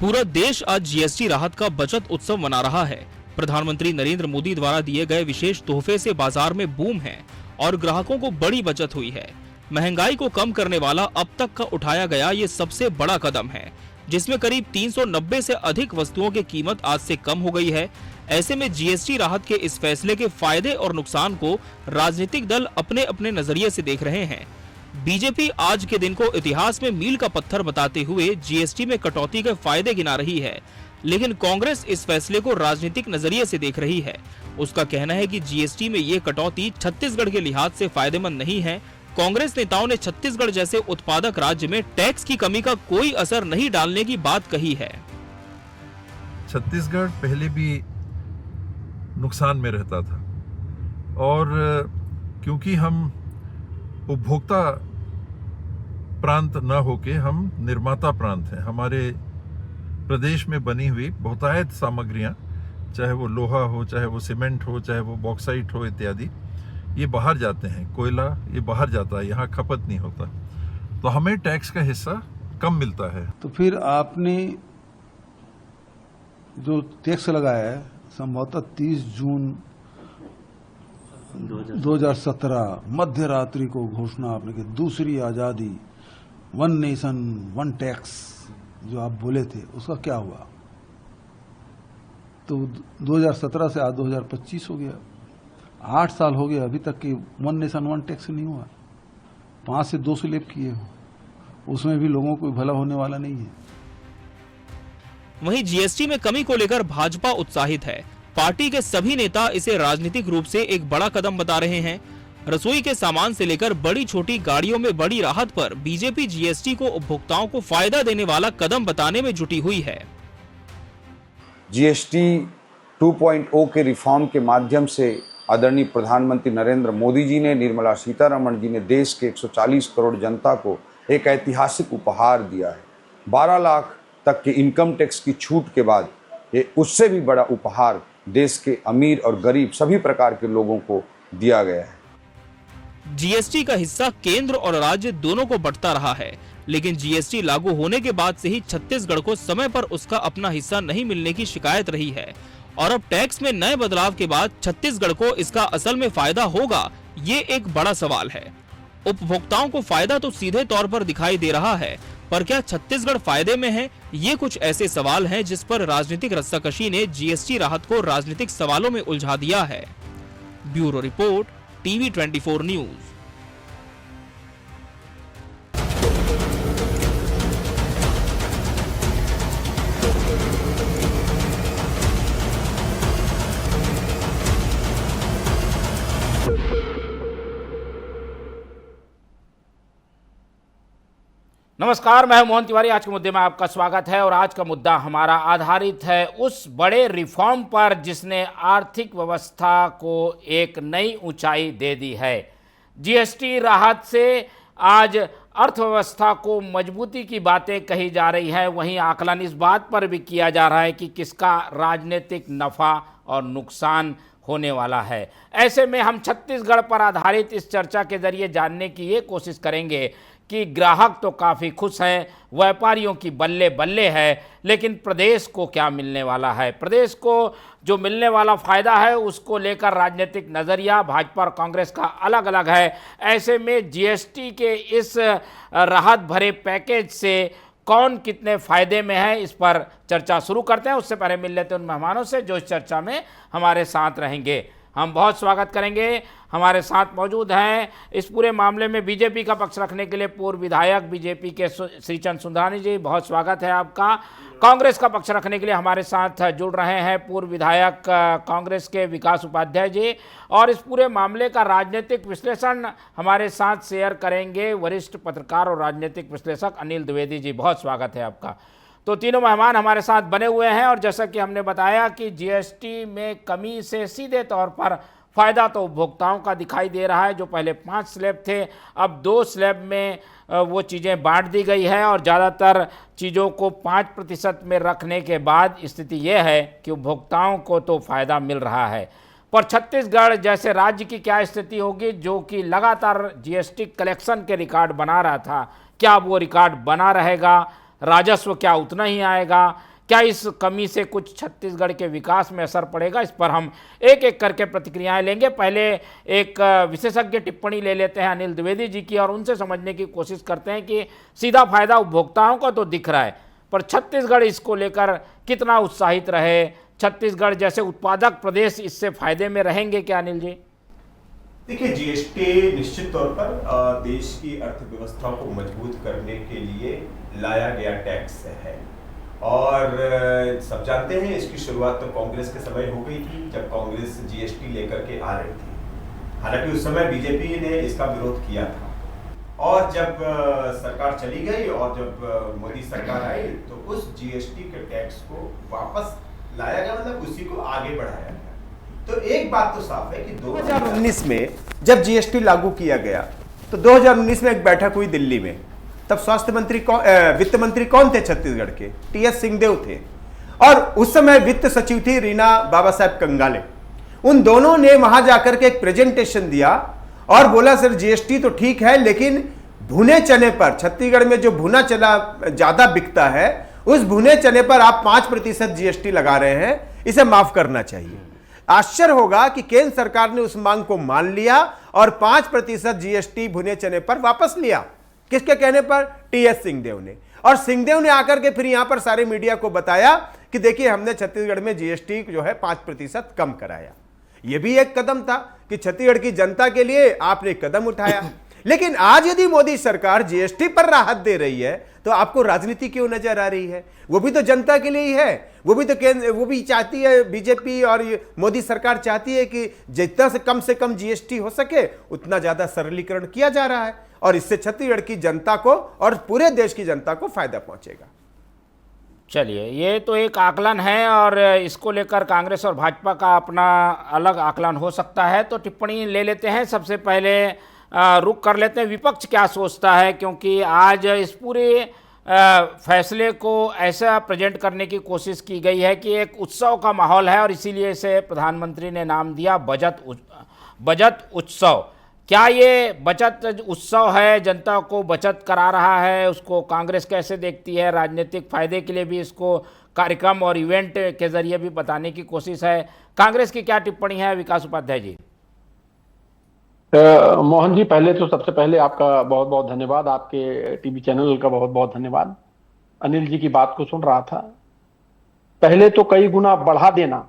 पूरा देश आज जीएसटी राहत का बचत उत्सव मना रहा है। प्रधानमंत्री नरेंद्र मोदी द्वारा दिए गए विशेष तोहफे से बाजार में बूम है और ग्राहकों को बड़ी बचत हुई है। महंगाई को कम करने वाला अब तक का उठाया गया ये सबसे बड़ा कदम है, जिसमें करीब 390 से अधिक वस्तुओं की कीमत आज से कम हो गई है। ऐसे में जीएसटी राहत के इस फैसले के फायदे और नुकसान को राजनीतिक दल अपने अपने नजरिए से देख रहे हैं। बीजेपी आज के दिन को इतिहास में मील का पत्थर बताते हुए जीएसटी में कटौती के फायदे गिना रही है, लेकिन कांग्रेस इस फैसले को राजनीतिक नजरिए से देख रही है। उसका कहना है कि जीएसटी में ये कटौती छत्तीसगढ़ के लिहाज से फायदेमंद नहीं है। कांग्रेस नेताओं ने छत्तीसगढ़ जैसे उत्पादक राज्य में टैक्स की कमी का कोई असर नहीं डालने की बात कही है। छत्तीसगढ़ पहले भी नुकसान में रहता था और क्योंकि हम उपभोक्ता प्रांत न होके हम निर्माता प्रांत हैं। हमारे प्रदेश में बनी हुई बहुतायत सामग्रियां, चाहे वो लोहा हो, चाहे वो सीमेंट हो, चाहे वो बॉक्साइट हो इत्यादि, ये बाहर जाते हैं। कोयला ये बाहर जाता है, यहाँ खपत नहीं होता, तो हमें टैक्स का हिस्सा कम मिलता है। तो फिर आपने जो टैक्स लगाया है संभवतः 30 जून 2017 मध्य रात्रि को घोषणा आपने की, दूसरी आजादी, वन नेशन वन टैक्स जो आप बोले थे, उसका क्या हुआ? तो 2017 से आज 2025 हो गया, 8 साल हो गए, अभी तक कि वन नेशन वन टैक्स नहीं हुआ। 5 से 2 स्लैब किए हो, उसमें भी लोगों को भला होने वाला नहीं है। वहीं जीएसटी में कमी को लेकर भाजपा उत्साहित है। पार्टी के सभी नेता इसे राजनीतिक रूप से एक बड़ा कदम बता रहे हैं। रसोई के सामान से लेकर बड़ी छोटी गाड़ियों में बड़ी राहत पर बीजेपी जीएसटी को उपभोक्ताओं को फायदा देने वाला कदम बताने में जुटी हुई है। जीएसटी 2.0 के रिफॉर्म के माध्यम से आदरणीय प्रधानमंत्री नरेंद्र मोदी जी ने, निर्मला सीतारमण जी ने देश के 140 करोड़ जनता को एक ऐतिहासिक उपहार दिया है। 12 लाख तक के इनकम टैक्स की छूट के बाद ये उससे भी बड़ा उपहार देश के अमीर और गरीब सभी प्रकार के लोगों को दिया गया है। जीएसटी का हिस्सा केंद्र और राज्य दोनों को बंटता रहा है, लेकिन जीएसटी लागू होने के बाद से ही छत्तीसगढ़ को समय पर उसका अपना हिस्सा नहीं मिलने की शिकायत रही है। और अब टैक्स में नए बदलाव के बाद छत्तीसगढ़ को इसका असल में फायदा होगा, ये एक बड़ा सवाल है। उपभोक्ताओं को फायदा तो सीधे तौर पर दिखाई दे रहा है, पर क्या छत्तीसगढ़ फायदे में है? ये कुछ ऐसे सवाल हैं जिस पर राजनीतिक रस्साकशी ने जीएसटी राहत को राजनीतिक सवालों में उलझा दिया है। Bureau report, TV 24 news. नमस्कार, मैं मोहन तिवारी। आज के मुद्दे में आपका स्वागत है और आज का मुद्दा हमारा आधारित है उस बड़े रिफॉर्म पर जिसने आर्थिक व्यवस्था को एक नई ऊंचाई दे दी है। जीएसटी राहत से आज अर्थव्यवस्था को मजबूती की बातें कही जा रही है, वहीं आकलन इस बात पर भी किया जा रहा है कि किसका राजनीतिक नफा और नुकसान होने वाला है। ऐसे में हम छत्तीसगढ़ पर आधारित इस चर्चा के जरिए जानने की ये कोशिश करेंगे कि ग्राहक तो काफ़ी खुश हैं, व्यापारियों की बल्ले बल्ले है, लेकिन प्रदेश को क्या मिलने वाला है? प्रदेश को जो मिलने वाला फ़ायदा है उसको लेकर राजनीतिक नज़रिया भाजपा और कांग्रेस का अलग अलग है। ऐसे में जीएसटी के इस राहत भरे पैकेज से कौन कितने फ़ायदे में है, इस पर चर्चा शुरू करते हैं। उससे पहले मिल लेते हैं उन मेहमानों से जो इस चर्चा में हमारे साथ रहेंगे। हम बहुत स्वागत करेंगे। हमारे साथ मौजूद हैं इस पूरे मामले में बीजेपी का पक्ष रखने के लिए पूर्व विधायक बीजेपी के श्रीचंद सुंदरानी जी, बहुत स्वागत है आपका। कांग्रेस का पक्ष रखने के लिए हमारे साथ जुड़ रहे हैं पूर्व विधायक कांग्रेस के विकास उपाध्याय जी, और इस पूरे मामले का राजनीतिक विश्लेषण हमारे साथ शेयर करेंगे वरिष्ठ पत्रकार और राजनीतिक विश्लेषक अनिल द्विवेदी जी, बहुत स्वागत है आपका। तो तीनों मेहमान हमारे साथ बने हुए हैं और जैसा कि हमने बताया कि जीएसटी में कमी से सीधे तौर पर फ़ायदा तो उपभोक्ताओं का दिखाई दे रहा है। जो पहले 5 स्लैब थे, अब 2 स्लैब में वो चीज़ें बांट दी गई है और ज़्यादातर चीज़ों को 5% में रखने के बाद स्थिति ये है कि उपभोक्ताओं को तो फ़ायदा मिल रहा है। पर छत्तीसगढ़ जैसे राज्य की क्या स्थिति होगी जो कि लगातार जीएसटी कलेक्शन के रिकॉर्ड बना रहा था, क्या वो रिकॉर्ड बना रहेगा? राजस्व क्या उतना ही आएगा क्या इस कमी से कुछ छत्तीसगढ़ के विकास में असर पड़ेगा? इस पर हम एक एक करके प्रतिक्रियाएं लेंगे। पहले एक विशेषज्ञ टिप्पणी ले लेते हैं अनिल द्विवेदी जी की और उनसे समझने की कोशिश करते हैं कि सीधा फायदा उपभोक्ताओं को तो दिख रहा है, पर छत्तीसगढ़ इसको लेकर कितना उत्साहित रहे? छत्तीसगढ़ जैसे उत्पादक प्रदेश इससे फायदे में रहेंगे क्या अनिल जी? देखिए, जीएसटी निश्चित तौर पर देश की अर्थव्यवस्था को मजबूत करने के लिए लाया गया टैक्स है और सब जानते हैं इसकी शुरुआत तो कांग्रेस के समय हो गई थी, जब कांग्रेस जीएसटी लेकर के आ रही थी। हालांकि उस समय बीजेपी ने इसका विरोध किया था और जब सरकार चली गई और जब मोदी सरकार आई तो उस जीएसटी के टैक्स को वापस लाया गया, मतलब उसी को आगे बढ़ाया गया। तो एक बात तो साफ है कि 2019 में जब जीएसटी लागू किया गया तो 2019 में एक बैठक हुई दिल्ली में। तब स्वास्थ्य मंत्री वित्त मंत्री कौन थे छत्तीसगढ़ के? टीएस सिंहदेव थे और उस समय वित्त सचिव थी रीना बाबा साहेब कंगाले। उन दोनों ने वहां जाकर के एक प्रेजेंटेशन दिया और बोला सर जीएसटी तो ठीक है, लेकिन भुने चने पर, छत्तीसगढ़ में जो भुना चना ज्यादा बिकता है, उस भुने चने पर आप 5% जीएसटी लगा रहे हैं, इसे माफ करना चाहिए। आश्चर्य होगा कि केंद्र सरकार ने उस मांग को मान लिया और 5% जीएसटी भुने चने पर वापस लिया। किसके कहने पर? टीएस सिंहदेव ने। और सिंहदेव ने आकर के फिर यहां पर सारे मीडिया को बताया कि देखिए हमने छत्तीसगढ़ में जीएसटी जो है 5% कम कराया। यह भी एक कदम था कि छत्तीसगढ़ की जनता के लिए आपने कदम उठाया। लेकिन आज यदि मोदी सरकार जीएसटी पर राहत दे रही है तो आपको राजनीति क्यों नजर आ रही है? वो भी तो जनता के लिए ही है। वो भी तो वो भी चाहती है, बीजेपी और मोदी सरकार चाहती है कि जितना से कम जीएसटी हो सके उतना ज्यादा सरलीकरण किया जा रहा है और इससे छत्तीसगढ़ की जनता को और पूरे देश की जनता को फायदा पहुंचेगा। चलिए, ये तो एक आकलन है और इसको लेकर कांग्रेस और भाजपा का अपना अलग आकलन हो सकता है। तो टिप्पणी ले लेते हैं। सबसे पहले रुक कर लेते हैं विपक्ष क्या सोचता है, क्योंकि आज इस पूरे फैसले को ऐसा प्रेजेंट करने की कोशिश की गई है कि एक उत्सव का माहौल है और इसीलिए इसे प्रधानमंत्री ने नाम दिया बचत उत्सव। क्या ये बचत उत्सव है, जनता को बचत करा रहा है? उसको कांग्रेस कैसे देखती है? राजनीतिक फायदे के लिए भी इसको कार्यक्रम और इवेंट के जरिए भी बताने की कोशिश है। कांग्रेस की क्या टिप्पणी है, विकास उपाध्याय जी? मोहन जी, पहले तो सबसे पहले आपका बहुत बहुत धन्यवाद, आपके टीवी चैनल का बहुत बहुत धन्यवाद। अनिल जी की बात को सुन रहा था, पहले तो कई गुना बढ़ा देना,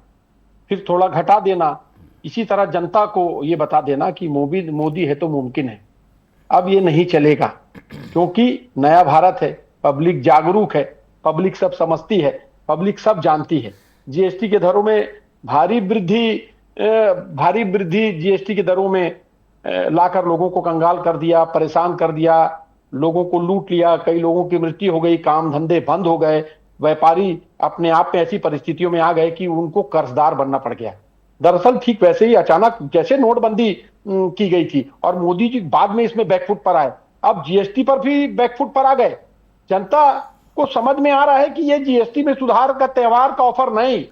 फिर थोड़ा घटा देना, इसी तरह जनता को ये बता देना कि मोदी है तो मुमकिन है। अब ये नहीं चलेगा, क्योंकि नया भारत है, पब्लिक जागरूक है, पब्लिक सब समझती है, पब्लिक सब जानती है। जीएसटी के दरों में भारी वृद्धि जीएसटी की दरों में लाकर लोगों को कंगाल कर दिया, परेशान कर दिया, लोगों को लूट लिया, कई लोगों की मृत्यु हो गई, काम धंधे बंद हो गए, व्यापारी अपने आप में ऐसी परिस्थितियों में आ गए कि उनको कर्जदार बनना पड़ गया। दरअसल ठीक वैसे ही अचानक जैसे नोटबंदी की गई थी और मोदी जी बाद में इसमें बैकफुट पर आए, अब जीएसटी पर भी बैकफुट पर आ गए। जनता को समझ में आ रहा है कि ये जीएसटी में सुधार का त्योहार का ऑफर नहीं,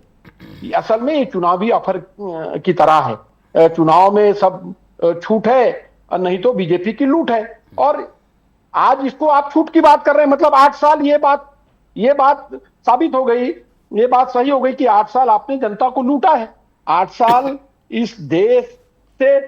असल में ये चुनावी ऑफर की तरह है। चुनाव में सब छूट है और नहीं तो बीजेपी की लूट है। और आज इसको आप छूट की बात कर रहे हैं, मतलब 8 साल ये बात साबित हो गई, ये बात सही हो गई कि 8 साल आपने जनता को लूटा है। 8 साल इस देश से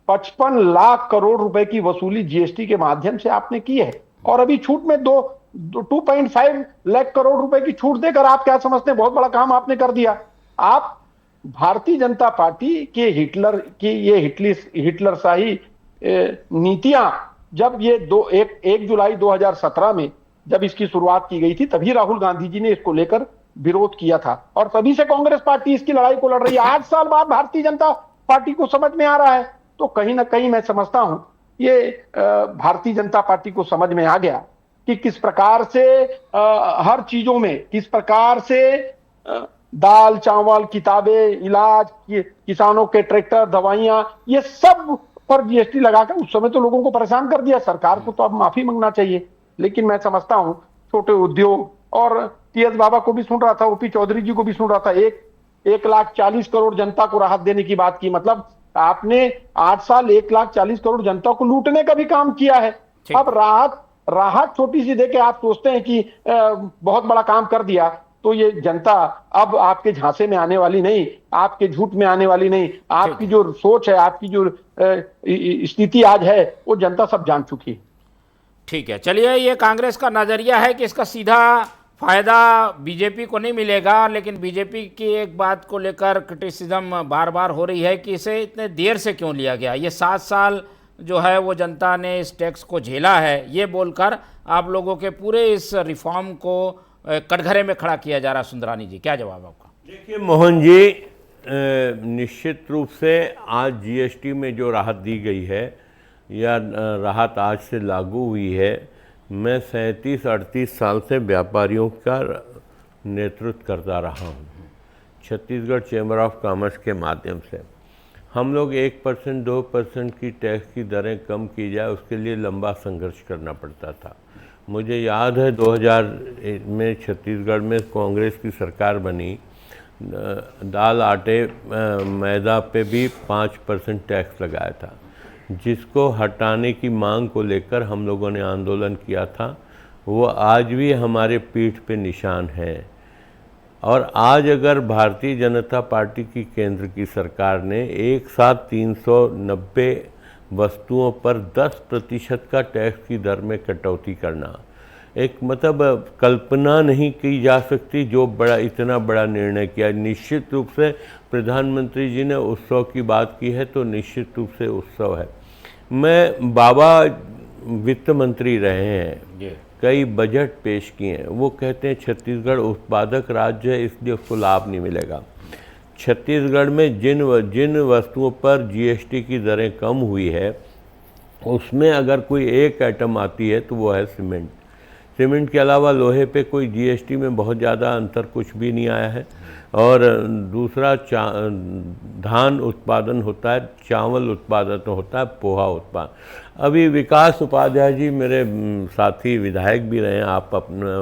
55 लाख करोड़ रुपए की वसूली जीएसटी के माध्यम से आपने की है और अभी छूट में 2.5 लाख करोड़ रुपए की छूट देकर आप क्या समझते हैं बहुत बड़ा काम आपने कर दिया। आप भारतीय जनता पार्टी के हिटलर शाही नीतियां जब ये 1 जुलाई 2017 में जब इसकी शुरुआत की गई थी, तभी राहुल गांधी जी ने इसको लेकर विरोध किया था और तभी से कांग्रेस पार्टी इसकी लड़ाई को लड़ रही है। 8 साल बाद भारतीय जनता पार्टी को समझ में आ रहा है, तो कहीं ना कहीं मैं समझता हूं ये भारतीय जनता पार्टी को समझ में आ गया कि किस प्रकार से हर चीजों में, किस प्रकार से दाल चावल, किताबें, इलाज, किसानों के ट्रैक्टर, दवाइयां, ये सब पर जीएसटी लगाकर उस समय तो लोगों को परेशान कर दिया। सरकार को तो अब माफी मांगना चाहिए, लेकिन मैं समझता हूं छोटे उद्योग, और टीएस बाबा को भी सुन रहा था, ओपी चौधरी जी को भी सुन रहा था, 1,40,00,000 करोड़ जनता को राहत देने की बात की। मतलब आपने 8 साल 1,40,00,000 करोड़ जनता को लूटने का भी काम किया है। अब राहत छोटी सी देके आप सोचते हैं कि बहुत बड़ा काम कर दिया। तो ये जनता अब आपके झांसे में आने वाली नहीं, आपके झूठ में आने वाली नहीं। आपकी जो सोच है, आपकी जो स्थिति आज है, वो जनता सब जान चुकी है। ठीक है, चलिए, ये कांग्रेस का नजरिया है कि इसका सीधा फायदा बीजेपी को नहीं मिलेगा, लेकिन बीजेपी की एक बात को लेकर क्रिटिसिज्म बार बार हो रही है कि इसे इतने देर से क्यों लिया गया। ये 7 साल जो है वो जनता ने इस टैक्स को झेला है, ये बोलकर आप लोगों के पूरे इस रिफॉर्म को कटघरे में खड़ा किया जा रहा है। सुंदरानी जी, क्या जवाब आपका? देखिए मोहन जी, निश्चित रूप से आज जीएसटी में जो राहत दी गई है या राहत आज से लागू हुई है, मैं 37-38 साल से व्यापारियों का नेतृत्व करता रहा हूँ छत्तीसगढ़ चैम्बर ऑफ कॉमर्स के माध्यम से। हम लोग 1% 2% की टैक्स की दरें कम की जाए, उसके लिए लंबा संघर्ष करना पड़ता था। मुझे याद है 2000 में छत्तीसगढ़ में कांग्रेस की सरकार बनी, दाल आटे मैदा पे भी 5% टैक्स लगाया था, जिसको हटाने की मांग को लेकर हम लोगों ने आंदोलन किया था। वो आज भी हमारे पीठ पे निशान है। और आज अगर भारतीय जनता पार्टी की केंद्र की सरकार ने एक साथ 390 वस्तुओं पर 10% का टैक्स की दर में कटौती करना, एक मतलब कल्पना नहीं की जा सकती जो बड़ा इतना बड़ा निर्णय किया। निश्चित रूप से प्रधानमंत्री जी ने उत्सव की बात की है, तो निश्चित रूप से उत्सव है। मैं बाबा वित्त मंत्री रहे हैं, कई बजट पेश किए हैं। वो कहते हैं छत्तीसगढ़ उत्पादक राज्य है, इसलिए उसको लाभ नहीं मिलेगा। छत्तीसगढ़ में जिन वस्तुओं पर जीएसटी की दरें कम हुई है, उसमें अगर कोई एक आइटम आती है तो वो है सीमेंट। सीमेंट के अलावा लोहे पे कोई जीएसटी में बहुत ज़्यादा अंतर कुछ भी नहीं आया है। और दूसरा धान उत्पादन होता है, चावल उत्पादन होता है, पोहा उत्पादन। अभी विकास उपाध्याय जी मेरे साथी विधायक भी रहे हैं, आप अपना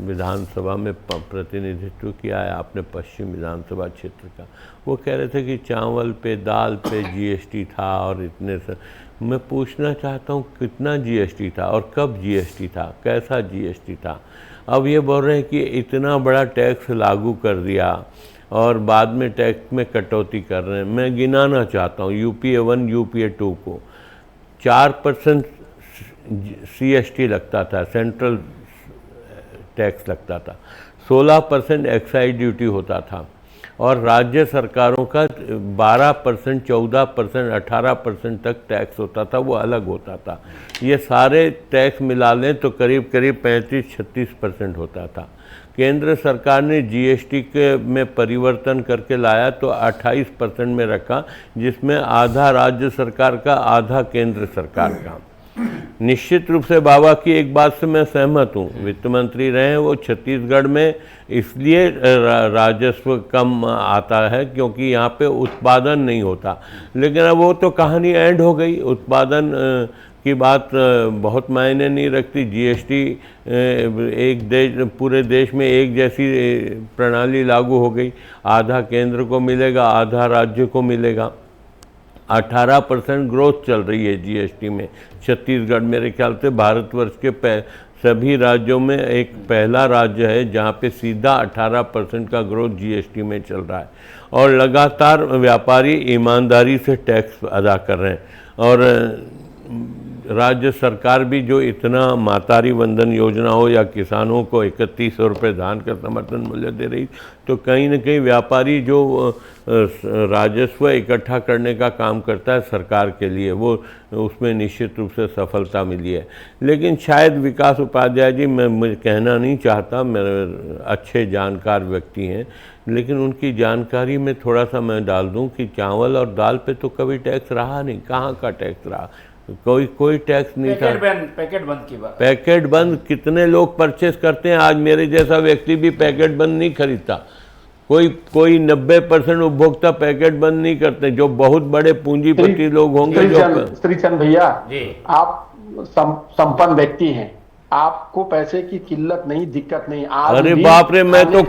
विधानसभा में प्रतिनिधित्व किया है आपने पश्चिम विधानसभा क्षेत्र का। वो कह रहे थे कि चावल पे दाल पे जीएसटी था और इतने से। मैं पूछना चाहता हूँ कितना जीएसटी था और कब जीएसटी था, कैसा जीएसटी था। अब ये बोल रहे हैं कि इतना बड़ा टैक्स लागू कर दिया और बाद में टैक्स में कटौती कर रहे हैं। मैं गिनाना चाहता हूँ यूपीए 1 यूपीए 2 को 4% सीएसटी लगता था, सेंट्रल टैक्स लगता था, 16% एक्साइज ड्यूटी होता था और राज्य सरकारों का 12%, 14%, 18% तक टैक्स होता था, वो अलग होता था। ये सारे टैक्स मिला लें तो करीब करीब 35-36% होता था। केंद्र सरकार ने जीएसटी के में परिवर्तन करके लाया तो 28% में रखा, जिसमें आधा राज्य सरकार का, आधा केंद्र सरकार का। निश्चित रूप से बाबा की एक बात से मैं सहमत हूँ, वित्त मंत्री रहे हैं वो। छत्तीसगढ़ में इसलिए राजस्व कम आता है क्योंकि यहाँ पे उत्पादन नहीं होता। लेकिन अब वो तो कहानी एंड हो गई, उत्पादन की बात बहुत मायने नहीं रखती। जीएसटी एक देश, पूरे देश में एक जैसी प्रणाली लागू हो गई, आधा केंद्र को मिलेगा, आधा राज्य को मिलेगा। 18% ग्रोथ चल रही है जीएसटी में। छत्तीसगढ़ मेरे ख्याल से भारतवर्ष के सभी राज्यों में एक पहला राज्य है जहाँ पे सीधा 18% का ग्रोथ जीएसटी में चल रहा है और लगातार व्यापारी ईमानदारी से टैक्स अदा कर रहे हैं। और राज्य सरकार भी जो इतना मातारी वंदन योजना हो या किसानों को 3100 रुपये धान का समर्थन मूल्य दे रही, तो कहीं न कहीं व्यापारी जो राजस्व इकट्ठा करने का काम करता है सरकार के लिए, वो उसमें निश्चित रूप से सफलता मिली है। लेकिन शायद विकास उपाध्याय जी, मैं कहना नहीं चाहता, मेरे अच्छे जानकार व्यक्ति हैं, लेकिन उनकी जानकारी में थोड़ा सा मैं डाल दूं कि चावल और दाल पे तो कभी टैक्स रहा नहीं। कहाँ का टैक्स रहा? कोई टैक्स नहीं था। पैकेट बंद की बात। पैकेट बंद कितने लोग परचेस करते हैं? आज मेरे जैसा व्यक्ति भी पैकेट बंद नहीं खरीदता। कोई 90% उपभोक्ता पैकेट बंद नहीं करते। जो बहुत बड़े पूंजीपति लोग होंगे, जो श्रीचंद भैया, आप संपन्न व्यक्ति हैं, आपको पैसे की किल्लत नहीं, दिक्कत नहीं। अरे बाप रे, मैं तो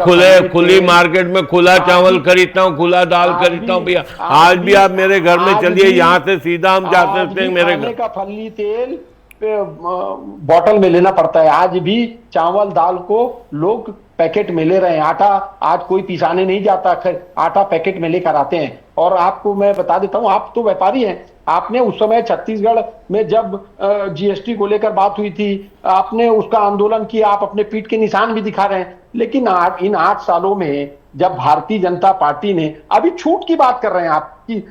खुली मार्केट में खुला चावल खरीदता हूँ, खुला दाल खरीदता हूँ भैया। आज भी आप मेरे घर में चलिए, यहाँ से सीधा हम जा सकते हैं मेरे घर का फली तेल बॉटल में लेना पड़ता है। आज भी चावल दाल को लोग पैकेट में ले रहे हैं। आटा आज कोई पिसाने नहीं जाता, आटा पैकेट में लेकर आते हैं। और आपको मैं बता देता हूं, आप तो व्यापारी हैं, आपने उस समय छत्तीसगढ़ में जब जीएसटी को लेकर बात हुई थी, आपने उसका आंदोलन किया, आप अपने पीठ के निशान भी दिखा रहे हैं। लेकिन इन 8 सालों में जब भारतीय जनता पार्टी ने, अभी छूट की बात कर रहे हैं आप कि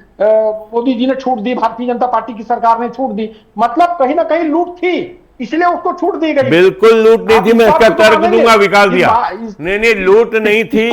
मोदी जी ने छूट दी, भारतीय जनता पार्टी की सरकार ने छूट दी, मतलब कहीं ना कहीं लूट थी, इसलिए उसको छूट दी गई। बिल्कुल लूट नहीं थी, मैं इसका तर्क दूंगा विकास भैया। नहीं लूट नहीं थी।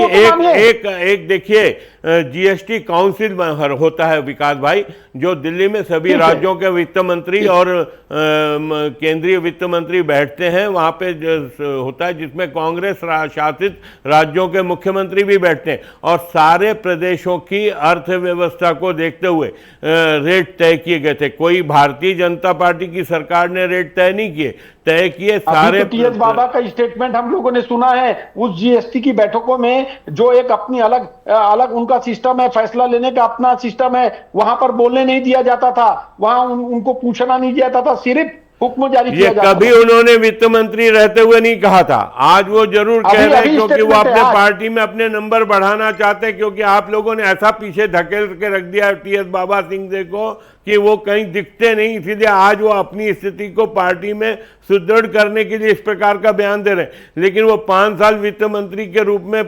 एक देखिए, जीएसटी काउंसिल होता है विकास भाई, जो दिल्ली में सभी राज्यों के वित्त मंत्री और केंद्रीय वित्त मंत्री बैठते हैं, वहां पे होता है, जिसमें कांग्रेस शासित राज्यों के मुख्यमंत्री भी बैठते हैं, और सारे प्रदेशों की अर्थव्यवस्था को देखते हुए रेट तय किए गए थे। कोई भारतीय जनता पार्टी की सरकार ने रेट तय नहीं किए, तय किए सारे। टीएस बाबा का स्टेटमेंट हम लोगों ने सुना है उस जीएसटी की बैठकों में, जो एक अपनी अलग उनका सिस्टम है, फैसला लेने का अपना सिस्टम है, वहां पर बोलने नहीं दिया जाता था, वहां उनको पूछना नहीं दिया जाता था, सिर्फ हुक्म जारी किया जाता था। कभी उन्होंने वित्त मंत्री रहते हुए नहीं कहा था। आज वो जरूर कह रहे हैं, क्योंकि वो अपने पार्टी में अपने नंबर बढ़ाना चाहते हैं, क्योंकि आप लोगों ने ऐसा पीछे धकेल के रख दिया टीएस बाबा सिंह को कि वो कहीं दिखते नहीं, इसीलिए आज वो अपनी स्थिति को पार्टी में सुदृढ़ करने के लिए इस प्रकार का बयान दे रहे हैं। लेकिन वो 5 साल वित्त मंत्री के रूप में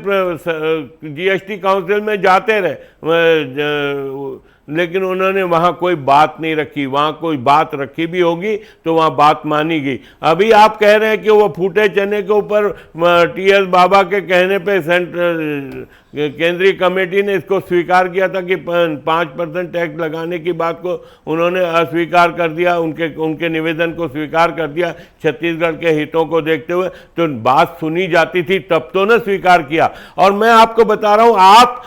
जीएसटी काउंसिल में जाते रहे, लेकिन उन्होंने वहां कोई बात नहीं रखी। वहां कोई बात रखी भी होगी तो वहां बात मानी गई। अभी आप कह रहे हैं कि वो फूटे चने के ऊपर टीएस बाबा के कहने पे केंद्रीय कमेटी ने इसको स्वीकार किया था कि 5% टैक्स लगाने की बात को उन्होंने अस्वीकार कर दिया, उनके निवेदन को स्वीकार कर दिया छत्तीसगढ़ के हितों को देखते हुए। तो बात सुनी जाती थी तब तो न स्वीकार किया। और मैं आपको बता रहा हूं, आप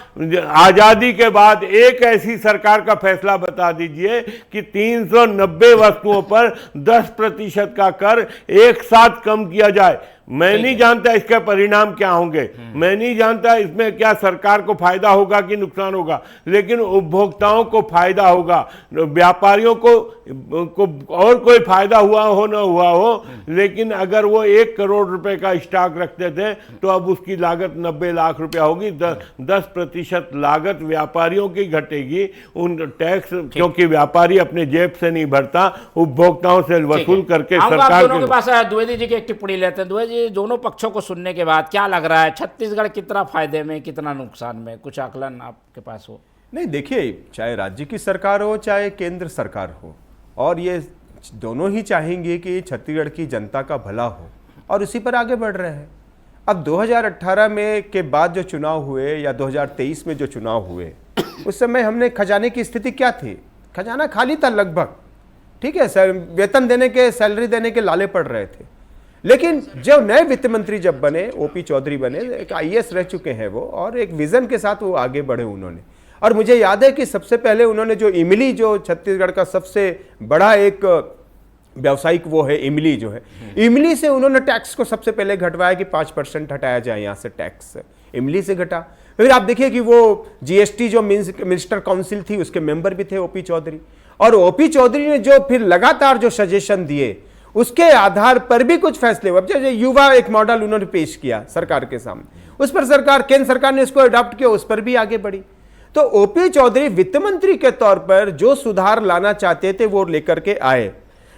आजादी के बाद एक ऐसी सरकार का फैसला बता दीजिए कि 390 वस्तुओं पर 10% का कर एक साथ कम किया जाए। मैं नहीं जानता इसके परिणाम क्या होंगे, मैं नहीं जानता इसमें क्या सरकार को फायदा होगा कि नुकसान होगा, लेकिन उपभोक्ताओं को फायदा होगा, व्यापारियों को और कोई फायदा हुआ हो न हुआ हो, लेकिन अगर वो 1 करोड़ रुपए का स्टॉक रखते थे तो अब उसकी लागत 90 लाख रुपया होगी। 10% लागत व्यापारियों की घटेगी, उन टैक्स, क्योंकि व्यापारी अपने जेब से नहीं भरता, उपभोक्ताओं से वसूल करके सरकार के पास। द्विवेदी जी की एक टिप्पणी लेते हैं। द्विवेदी, दोनों पक्षों को सुनने के बाद क्या लग रहा है, छत्तीसगढ़ कितना फायदे में कितना नुकसान में, कुछ आकलन आपके पास हो? नहीं, देखिए, चाहे राज्य की सरकार हो चाहे केंद्र सरकार हो, और ये दोनों ही चाहेंगे कि छत्तीसगढ़ की जनता का भला हो, और उसी पर आगे बढ़ रहे हैं। अब 2018 में के बाद जो चुनाव हुए या 2023 में जो चुनाव हुए, उस समय हमने खजाने की स्थिति क्या थी? खजाना खाली था लगभग, ठीक है, वेतन देने के, सैलरी देने के लाले पड़ रहे थे। लेकिन जो नए वित्त मंत्री जब बने, ओपी चौधरी बने, एक आईएएस रह चुके हैं वो, और एक विजन के साथ वो आगे बढ़े उन्होंने। और मुझे याद है कि सबसे पहले उन्होंने जो इमली, जो छत्तीसगढ़ का सबसे बड़ा एक व्यावसायिक वो है इमली, जो है इमली से उन्होंने टैक्स को सबसे पहले घटवाया कि 5% हटाया जाए यहाँ से टैक्स, इमली से घटा। फिर आप देखिए कि वो जीएसटी जो मिनिस्टर काउंसिल थी उसके मेंबर भी थे ओपी चौधरी, और ओपी चौधरी ने जो फिर लगातार जो सजेशन दिए उसके आधार पर भी कुछ फैसले हुए। जैसे युवा एक मॉडल उन्होंने पेश किया सरकार के सामने, उस पर सरकार, केंद्र सरकार ने उसको अडॉप्ट किया, उस पर भी आगे बढ़ी। तो ओपी चौधरी वित्त मंत्री के तौर पर जो सुधार लाना चाहते थे वो लेकर के आए।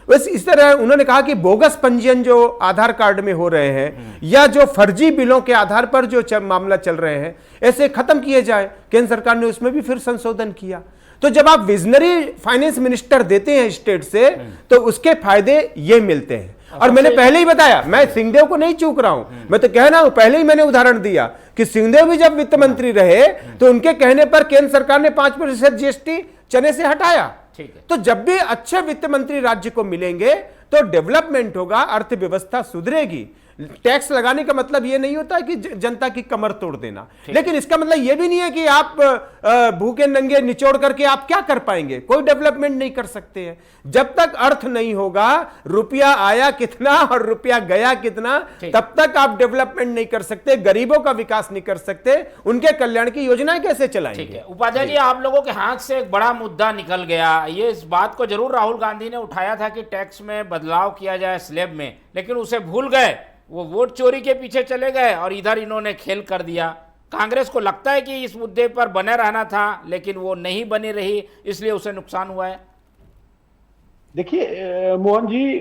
बस इस तरह उन्होंने कहा कि बोगस पंजीयन जो आधार कार्ड में हो रहे हैं या जो फर्जी बिलों के आधार पर जो मामला चल रहे हैं, ऐसे खत्म किए जाए। केंद्र सरकार ने उसमें भी फिर संशोधन किया। तो जब आप विजनरी फाइनेंस मिनिस्टर देते हैं स्टेट से, तो उसके फायदे ये मिलते हैं। और मैंने पहले ही बताया, मैं सिंहदेव को नहीं चूक रहा हूं, मैं तो कह रहा हूं, पहले ही मैंने उदाहरण दिया कि सिंहदेव भी जब वित्त मंत्री रहे तो उनके कहने पर केंद्र सरकार ने 5% जीएसटी चने से हटाया। तो जब भी अच्छे वित्त मंत्री राज्य को मिलेंगे तो डेवलपमेंट होगा, अर्थव्यवस्था सुधरेगी। टैक्स लगाने का मतलब यह नहीं होता कि जनता की कमर तोड़ देना, लेकिन इसका मतलब यह भी नहीं है कि आप भूखे नंगे निचोड़ करके आप क्या कर पाएंगे, कोई डेवलपमेंट नहीं कर सकते हैं। जब तक अर्थ नहीं होगा, रुपया आया कितना और रुपया गया कितना, तब तक आप डेवलपमेंट नहीं कर सकते, गरीबों का विकास नहीं कर सकते, उनके कल्याण की योजनाएं कैसे चलाएंगे। उपाध्याय जी, आप लोगों के हाथ से एक बड़ा मुद्दा निकल गया। ये इस बात को जरूर राहुल गांधी ने उठाया था कि टैक्स में बदलाव किया जाए स्लैब में, लेकिन उसे भूल गए वो वोट चोरी के पीछे चले गए और इधर इन्होंने खेल कर दिया। कांग्रेस को लगता है कि इस मुद्दे पर बने रहना था, लेकिन वो नहीं बनी रही, इसलिए उसे नुकसान हुआ है। देखिए मोहन जी,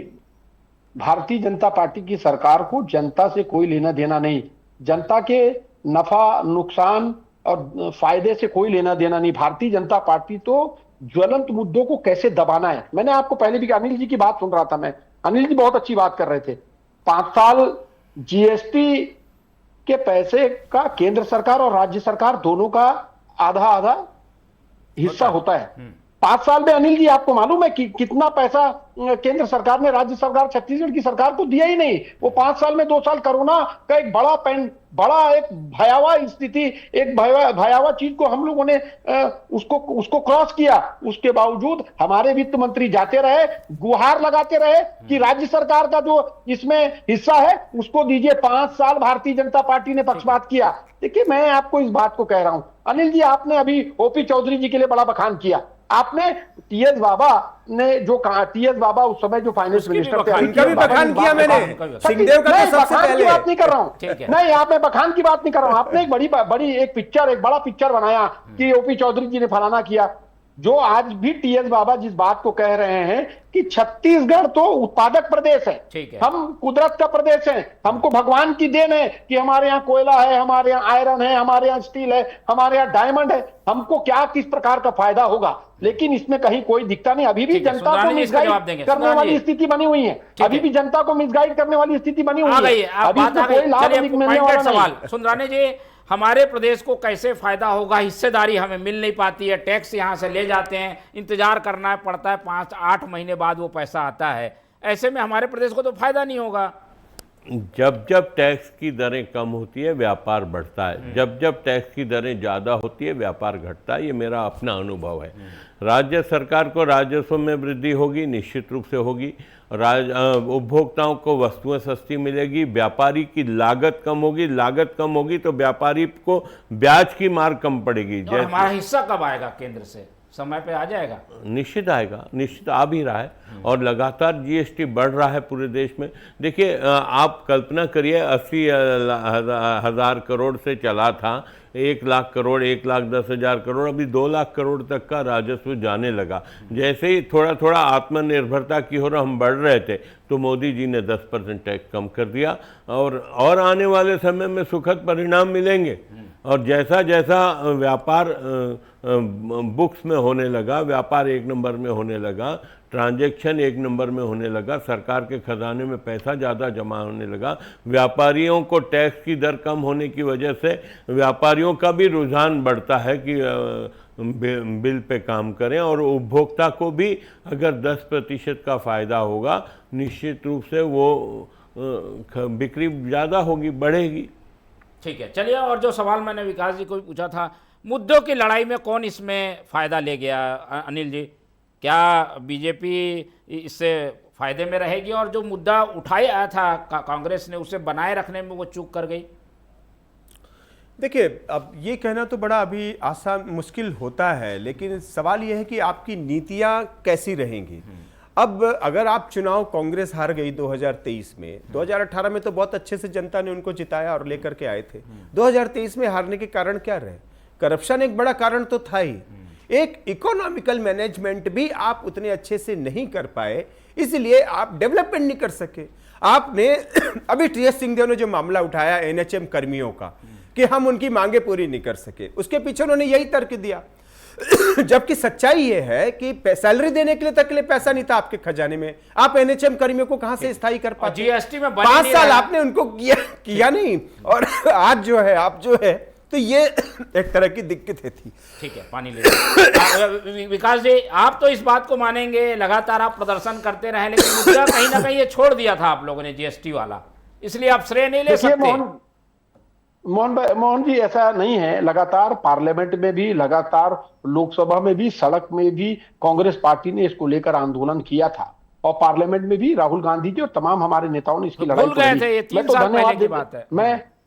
भारतीय जनता पार्टी की सरकार को जनता से कोई लेना देना नहीं, जनता के नफा नुकसान और फायदे से कोई लेना देना नहीं। भारतीय जनता पार्टी तो ज्वलंत मुद्दों को कैसे दबाना है। मैंने आपको पहले भी, अनिल जी की बात सुन रहा था मैं, अनिल जी बहुत अच्छी बात कर रहे थे। 5 साल जीएसटी के पैसे का केंद्र सरकार और राज्य सरकार दोनों का आधा आधा हिस्सा होता है। 5 साल में अनिल जी आपको मालूम है कि कितना पैसा केंद्र सरकार ने राज्य सरकार छत्तीसगढ़ की सरकार को दिया ही नहीं। वो 5 साल में 2 साल कोरोना का एक बड़ा एक भयावह स्थिति, एक भयावह चीज को हम लोगों ने उसको क्रॉस किया। उसके बावजूद हमारे वित्त मंत्री जाते रहे, गुहार लगाते रहे कि राज्य सरकार का जो इसमें हिस्सा है उसको दीजिए। 5 साल भारतीय जनता पार्टी ने पक्षपात किया। देखिए, मैं आपको इस बात को कह रहा हूं, अनिल जी आपने अभी ओपी चौधरी जी के लिए बड़ा बखान किया। आपने टीएस बाबा ने जो कहा, टीएस बाबा उस समय जो फाइनेंस मिनिस्टर थे, उनका भी बखान किया मैंने। सिंहदेव का तो सबसे पहले बात नहीं कर रहा हूं, नहीं आप मैं बखान की बात नहीं कर रहा हूं। आपने एक बड़ा पिक्चर बनाया कि ओपी चौधरी जी ने फलाना किया। जो आज भी टीएस बाबा जिस बात को कह रहे हैं कि छत्तीसगढ़ तो उत्पादक प्रदेश है, हम कुदरत का प्रदेश है, हमको भगवान की देन है कि हमारे यहाँ कोयला है, हमारे यहाँ आयरन है, हमारे यहाँ स्टील है, हमारे यहाँ डायमंड है, हमको क्या किस प्रकार का फायदा होगा। लेकिन इसमें कहीं कोई दिखता नहीं। अभी भी जनता को मिसगाइड करने वाली स्थिति बनी हुई है, अभी भी जनता को मिसगाइड करने वाली स्थिति बनी हुई है। अभी इसमें कोई लाभ मिलने वाला नहीं। सुंदरानी जी, हमारे प्रदेश को कैसे फायदा होगा? हिस्सेदारी हमें मिल नहीं पाती है, टैक्स यहाँ से ले जाते हैं, इंतजार करना पड़ता है, 5-8 महीने बाद वो पैसा आता है। ऐसे में हमारे प्रदेश को तो फायदा नहीं होगा। जब जब टैक्स की दरें कम होती है व्यापार बढ़ता है, जब जब टैक्स की दरें ज़्यादा होती है व्यापार घटता है। ये मेरा अपना अनुभव है। राज्य सरकार को राजस्व में वृद्धि होगी, निश्चित रूप से होगी। उपभोक्ताओं को वस्तुएं सस्ती मिलेगी, व्यापारी की लागत कम होगी, लागत कम होगी तो व्यापारी को ब्याज की मार कम पड़ेगी। तो हमारा हिस्सा कब आएगा? केंद्र से समय पे आ जाएगा? निश्चित आएगा, निश्चित आ भी रहा है और लगातार जीएसटी बढ़ रहा है पूरे देश में। देखिए, आप कल्पना करिए 80,000 करोड़ से चला था 1 लाख करोड़, 1,10,000 करोड़, अभी 2 लाख करोड़ तक का राजस्व जाने लगा। जैसे ही थोड़ा थोड़ा आत्मनिर्भरता की ओर हम बढ़ रहे थे तो मोदी जी ने 10% टैक्स कम कर दिया और आने वाले समय में सुखद परिणाम मिलेंगे। और जैसा जैसा व्यापार बुक्स में होने लगा, व्यापार 1 नंबर में होने लगा, ट्रांजैक्शन 1 नंबर में होने लगा, सरकार के खजाने में पैसा ज़्यादा जमा होने लगा, व्यापारियों को टैक्स की दर कम होने की वजह से व्यापारियों का भी रुझान बढ़ता है कि बिल पे काम करें, और उपभोक्ता को भी अगर 10% का फ़ायदा होगा निश्चित रूप से वो बिक्री ज़्यादा होगी, बढ़ेगी। ठीक है, चलिए। और जो सवाल मैंने विकास जी को भी पूछा था, मुद्दों की लड़ाई में कौन इसमें फ़ायदा ले गया? अनिल जी, क्या बीजेपी इससे फायदे में रहेगी और जो मुद्दा उठाया था कांग्रेस ने उसे बनाए रखने में वो चूक कर गई? देखिए, अब ये कहना तो बड़ा अभी आसान मुश्किल होता है, लेकिन सवाल ये है कि आपकी नीतियां कैसी रहेंगी। अब अगर आप चुनाव, कांग्रेस हार गई 2023 में, 2018 में तो बहुत अच्छे से जनता ने उनको जिताया और लेकर के आए थे। 2023 में हारने के कारण क्या रहे? करप्शन एक बड़ा कारण तो था ही, एक इकोनॉमिकल मैनेजमेंट भी आप उतने अच्छे से नहीं कर पाए, इसलिए आप डेवलपमेंट नहीं कर सके। आपने अभी टीएस सिंहदेव ने जो मामला उठाया एनएचएम कर्मियों का कि हम उनकी मांगे पूरी नहीं कर सके, उसके पीछे उन्होंने यही तर्क दिया। जबकि सच्चाई यह है कि सैलरी देने के लिए तक के लिए पैसा नहीं था आपके खजाने में। आप एनएचएम कर्मियों को कहां से स्थायी कर पाते? जीएसटी में 5 साल आपने उनको किया नहीं, और आज जो है आप जो है, तो ये एक तरह की दिक्कत थी। ठीक है, पानी ले विकास जी, आप तो इस बात को मानेंगे, लगातार आप प्रदर्शन करते रहे, लेकिन मुद्दा कहीं ना कहीं ये छोड़ दिया था आप लोगों ने, जीएसटी वाला, इसलिए आप श्रेय नहीं ले सकते। मोहन जी, ऐसा नहीं है। लगातार पार्लियामेंट में भी, लगातार लोकसभा में भी, सड़क में भी कांग्रेस पार्टी ने इसको लेकर आंदोलन किया था, और पार्लियामेंट में भी राहुल गांधी जी और तमाम हमारे नेताओं ने इसकी लड़ाई भूल गए थे, ये 3 साल पहले की बात है।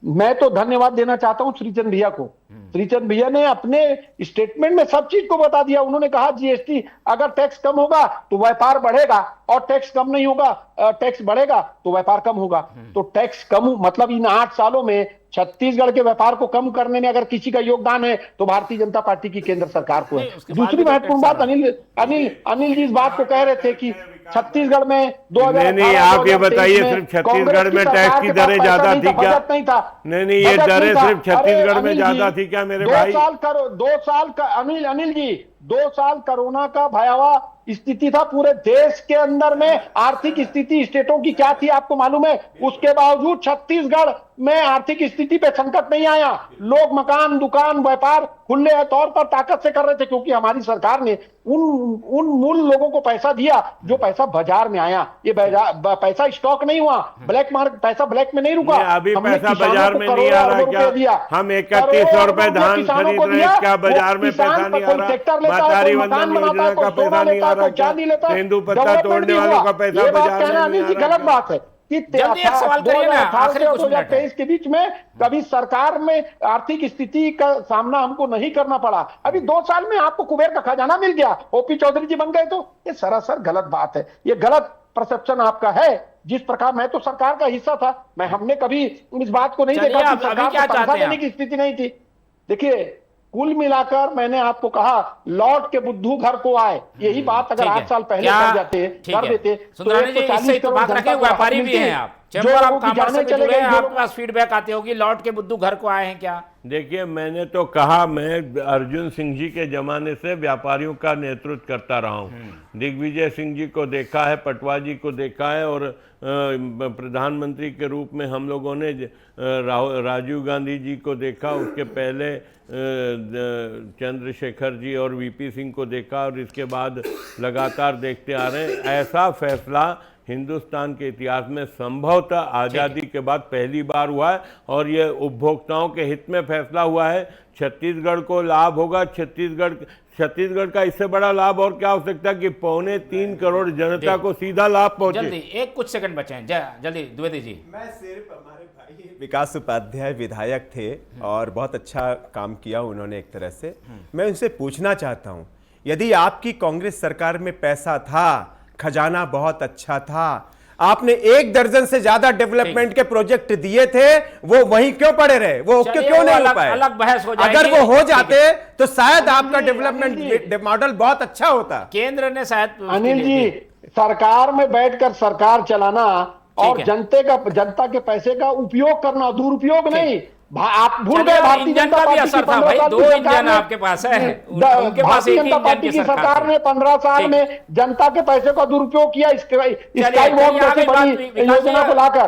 मैं तो धन्यवाद देना चाहता हूं श्रीचंद भैया को। श्रीचंद भैया ने अपने स्टेटमेंट में सब चीज को बता दिया। उन्होंने कहा जीएसटी अगर टैक्स कम होगा तो व्यापार बढ़ेगा, और टैक्स कम नहीं होगा, टैक्स बढ़ेगा तो व्यापार कम होगा। तो टैक्स कम मतलब इन 8 सालों में छत्तीसगढ़ के व्यापार को कम करने में अगर किसी का योगदान है तो भारतीय जनता पार्टी की केंद्र सरकार को है। दूसरी महत्वपूर्ण बात, अनिल जी इस बात को कह रहे थे कि छत्तीसगढ़ में 2018 नहीं, आप ये बताइए सिर्फ छत्तीसगढ़ में टैक्स की दरें ज्यादा थी क्या? नहीं, ये दरें सिर्फ छत्तीसगढ़ में ज्यादा थी क्या मेरे भाई? 2 साल का अनिल जी 2 साल कोरोना का भयावह स्थिति था पूरे देश के अंदर में। आर्थिक स्थिति स्टेटों की क्या थी आपको मालूम है? उसके बावजूद छत्तीसगढ़ में आर्थिक स्थिति पे संकट नहीं आया। लोग मकान, दुकान, व्यापार खुले तौर पर ताकत से कर रहे थे, क्योंकि हमारी सरकार ने उन मूल लोगों को पैसा दिया जो पैसा बाजार में आया। ये पैसा स्टॉक नहीं हुआ, ब्लैक मार्केट पैसा ब्लैक में नहीं रुका। अभी पैसा बाजार में नहीं आ रहा क्या? हम 3100 रुपए धान खरीद रहे हैं, क्या बाजार में पैसा नहीं आ रहा? मातारी वंदन योजना का पैसा नहीं आ रहा क्या? तेंदुपत्ता तोड़ने वालों का पैसा बाजार में नहीं आ रहा? गलत बात है कि 2023 के बीच में कभी सरकार में आर्थिक स्थिति का सामना हमको नहीं करना पड़ा। अभी 2 साल में आपको कुबेर का खजाना मिल गया, ओपी चौधरी जी बन गए, तो ये सरासर गलत बात है। ये गलत परसेप्शन आपका है। जिस प्रकार मैं तो सरकार का हिस्सा था, हमने कभी इस बात को नहीं देखा कि सरकार को पैसा देने की स्थिति नहीं थी। देखिए, कुल मिलाकर मैंने आपको कहा लौट के बुद्धू घर को आए, यही बात अगर 8 साल पहले कर देते सुंदरानी जी, इससे तो बात रखें, व्यापारी भी हैं आप, चैम्बर ऑफ कॉमर्स से जुड़े हैं, आपके पास फीडबैक आती होगी, लौट के बुद्धू घर को आए हैं क्या? देखिए, मैंने तो कहा, मैं अर्जुन सिंह जी के जमाने से व्यापारियों का नेतृत्व करता रहा हूँ। दिग्विजय सिंह जी को देखा है, पटवा जी को देखा है, और प्रधानमंत्री के रूप में हम लोगों ने राजीव गांधी जी को देखा, उसके पहले चंद्रशेखर जी और वीपी सिंह को देखा, और इसके बाद लगातार देखते आ रहे हैं। ऐसा फैसला हिंदुस्तान के इतिहास में संभवतः आज़ादी के बाद पहली बार हुआ है, और ये उपभोक्ताओं के हित में फैसला हुआ है। छत्तीसगढ़ को लाभ होगा। छत्तीसगढ़ का इससे बड़ा लाभ और क्या हो सकता है कि 3.25 करोड़ जनता को सीधा लाभ पहुंचे। जल्दी कुछ सेकंड बचे हैं, जल्दी द्विवेदी जी। मैं सिर्फ, हमारे भाई विकास उपाध्याय विधायक थे और बहुत अच्छा काम किया उन्होंने एक तरह से। मैं उनसे पूछना चाहता हूं, यदि आपकी कांग्रेस सरकार में पैसा था, खजाना बहुत अच्छा था, आपने 1 दर्जन से ज्यादा डेवलपमेंट के प्रोजेक्ट दिए थे, वो वहीं क्यों पड़े रहे? वो क्यों नहीं हो पाए? अलग बहस हो जाएगी। अगर वो हो जाते तो शायद आपका डेवलपमेंट मॉडल बहुत अच्छा होता। केंद्र ने शायद, अनिल जी, सरकार में बैठकर सरकार चलाना और जनता के पैसे का उपयोग करना, दुरुपयोग नहीं। आप भूल गए, भारतीय जनता का भी असर था भाई, 2 इंजन आपके पास है, उनके पास एक जनता पार्टी की सरकार ने 15 साल में जनता के पैसे का दुरुपयोग किया, स्काई वॉक जैसी बड़ी योजना को लाकर।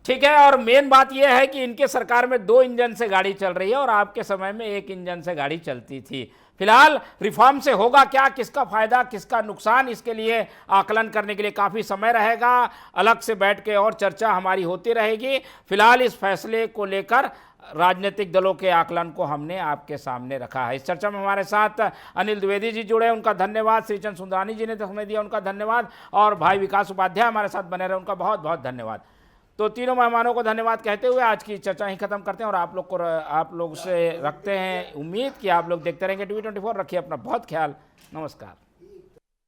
ठीक है, और मेन बात यह है कि इनके सरकार में 2 इंजन से गाड़ी चल रही है और आपके समय में 1 इंजन से गाड़ी चलती थी। फिलहाल रिफॉर्म से होगा क्या, किसका फायदा किसका नुकसान, इसके लिए आकलन करने के लिए काफ़ी समय रहेगा। अलग से बैठ के और चर्चा हमारी होती रहेगी। फिलहाल इस फैसले को लेकर राजनीतिक दलों के आकलन को हमने आपके सामने रखा है। इस चर्चा में हमारे साथ अनिल द्विवेदी जी जुड़े, उनका धन्यवाद। श्रीचंद सुंदरानी जी ने समय दिया, उनका धन्यवाद। और भाई विकास उपाध्याय हमारे साथ बने रहे, उनका बहुत बहुत धन्यवाद। तो तीनों मेहमानों को धन्यवाद कहते हुए आज की चर्चा ही खत्म करते हैं, और आप लोग से रखते हैं उम्मीद कि आप लोग देखते रहेंगे TV24। रखिए अपना बहुत ख्याल। नमस्कार।